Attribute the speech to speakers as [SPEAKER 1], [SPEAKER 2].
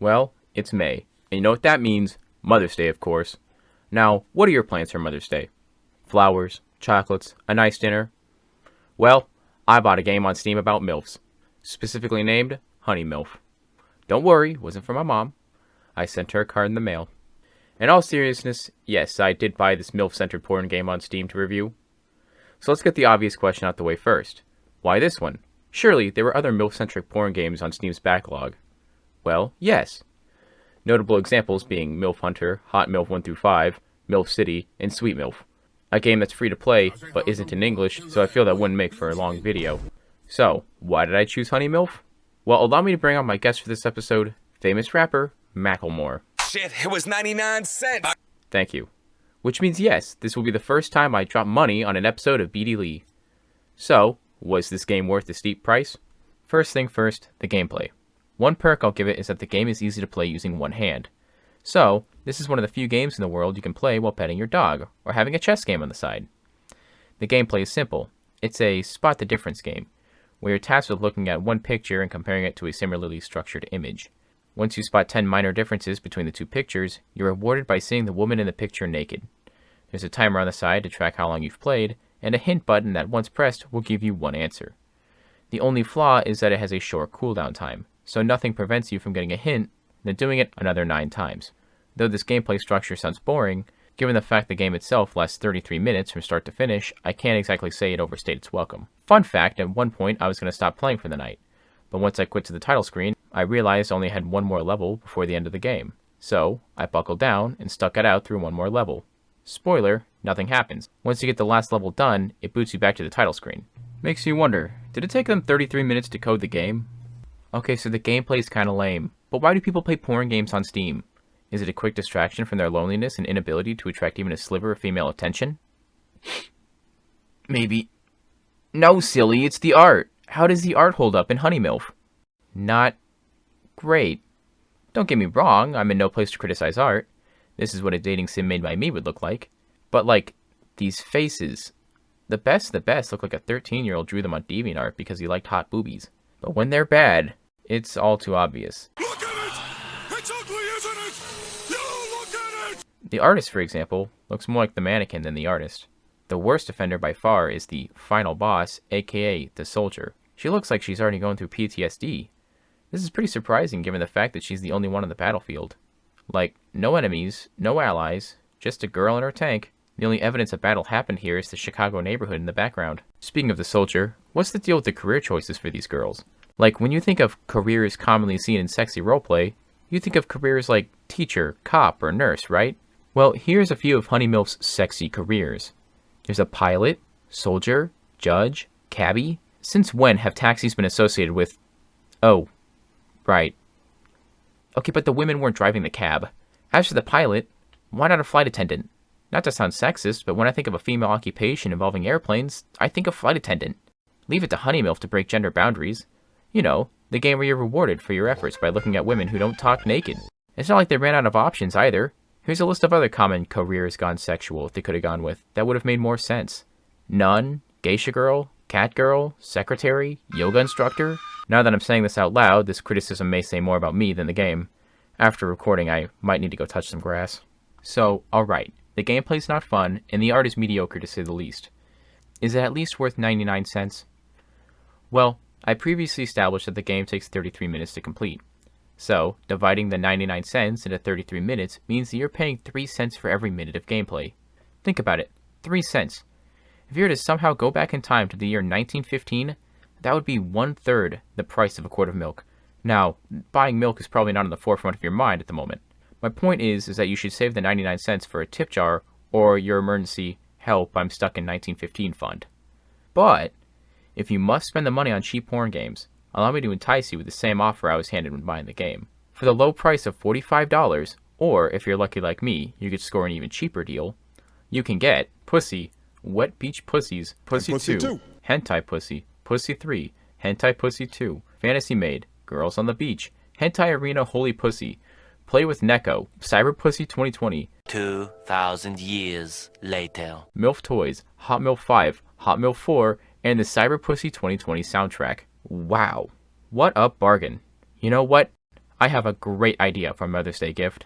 [SPEAKER 1] Well, it's May, and you know what that means? Mother's Day, of course. Now, what are your plans for Mother's Day? Flowers, chocolates, a nice dinner? Well, I bought a game on Steam about MILFs, specifically named Honeymilf. Don't worry, it wasn't for my mom. I sent her a card in the mail. In all seriousness, yes, I did buy this MILF-centered porn game on Steam to review. So let's get the obvious question out the way first. Why this one? Surely there were other MILF-centric porn games on Steam's backlog. Well, yes. Notable examples being MILF Hunter, Hot MILF 1 through 5, MILF City, and Sweet MILF. A game that's free to play, but isn't in English, so I feel that wouldn't make for a long video. So, why did I choose Honeymilf? Well, allow me to bring on my guest for this episode, famous rapper, Macklemore.
[SPEAKER 2] Shit, it was 99 cents.
[SPEAKER 1] Thank you. Which means yes, this will be the first time I drop money on an episode of BD Lee. So, was this game worth the steep price? First thing first, the gameplay. One perk I'll give it is that the game is easy to play using one hand. So, this is one of the few games in the world you can play while petting your dog, or having a chess game on the side. The gameplay is simple. It's a spot the difference game, where you're tasked with looking at one picture and comparing it to a similarly structured image. Once you spot 10 minor differences between the two pictures, you're rewarded by seeing the woman in the picture naked. There's a timer on the side to track how long you've played, and a hint button that once pressed will give you one answer. The only flaw is that it has a short cooldown time, so nothing prevents you from getting a hint, then doing it another 9 times. Though this gameplay structure sounds boring, given the fact the game itself lasts 33 minutes from start to finish, I can't exactly say it overstayed its welcome. Fun fact, at one point I was going to stop playing for the night, but once I quit to the title screen, I realized I only had one more level before the end of the game. So, I buckled down and stuck it out through one more level. Spoiler, nothing happens. Once you get the last level done, it boots you back to the title screen. Makes you wonder, did it take them 33 minutes to code the game? Okay, so the gameplay is kinda lame, but why do people play porn games on Steam? Is it a quick distraction from their loneliness and inability to attract even a sliver of female attention? Maybe. No, silly, it's the art. How does the art hold up in Honeymilf? Not great. Don't get me wrong, I'm in no place to criticize art. This is what a dating sim made by me would look like. But like, these faces. The best look like a 13-year-old drew them on DeviantArt because he liked hot boobies. But when they're bad, it's all too obvious.
[SPEAKER 2] Look at it! It's ugly, isn't it? You look at it!
[SPEAKER 1] The artist, for example, looks more like the mannequin than the artist. The worst offender by far is the final boss, aka the soldier. She looks like she's already going through PTSD. This is pretty surprising given the fact that she's the only one on the battlefield. Like, no enemies, no allies, just a girl in her tank. The only evidence a battle happened here is the Chicago neighborhood in the background. Speaking of the soldier, what's the deal with the career choices for these girls? Like, when you think of careers commonly seen in sexy roleplay, you think of careers like teacher, cop, or nurse, right? Well, here's a few of Honeymilf's sexy careers. There's a pilot, soldier, judge, cabbie. Since when have taxis been associated with... Oh, right. Okay, but the women weren't driving the cab. As for the pilot, why not a flight attendant? Not to sound sexist, but when I think of a female occupation involving airplanes, I think of flight attendant. Leave it to Honeymilf to break gender boundaries. You know, the game where you're rewarded for your efforts by looking at women who don't talk naked. It's not like they ran out of options either. Here's a list of other common careers gone sexual they could have gone with that would have made more sense. Nun, geisha girl, cat girl, secretary, yoga instructor. Now that I'm saying this out loud, this criticism may say more about me than the game. After recording, I might need to go touch some grass. So, alright. The gameplay's not fun, and the art is mediocre to say the least. Is it at least worth 99 cents? Well, I previously established that the game takes 33 minutes to complete. So, dividing the 99 cents into 33 minutes means that you're paying 3 cents for every minute of gameplay. Think about it. 3 cents. If you were to somehow go back in time to the year 1915, that would be 1/3 the price of a quart of milk. Now, buying milk is probably not on the forefront of your mind at the moment. My point is that you should save the 99 cents for a tip jar or your emergency help I'm stuck in 1915 fund. But, if you must spend the money on cheap porn games, allow me to entice you with the same offer I was handed when buying the game. For the low price of $45, or if you're lucky like me, you could score an even cheaper deal, you can get Pussy, Wet Beach Pussies, Pussy 2, Hentai Pussy, Pussy 3, Hentai Pussy 2, Fantasy Maid, Girls on the Beach, Hentai Arena Holy Pussy, Play with Neko, Cyber Pussy 2020,
[SPEAKER 3] 2,000 years later,
[SPEAKER 1] MILF Toys, Hot MILF 5, Hot MILF 4, and the Cyber Pussy 2020 soundtrack. Wow. What a bargain. You know what? I have a great idea for Mother's Day gift.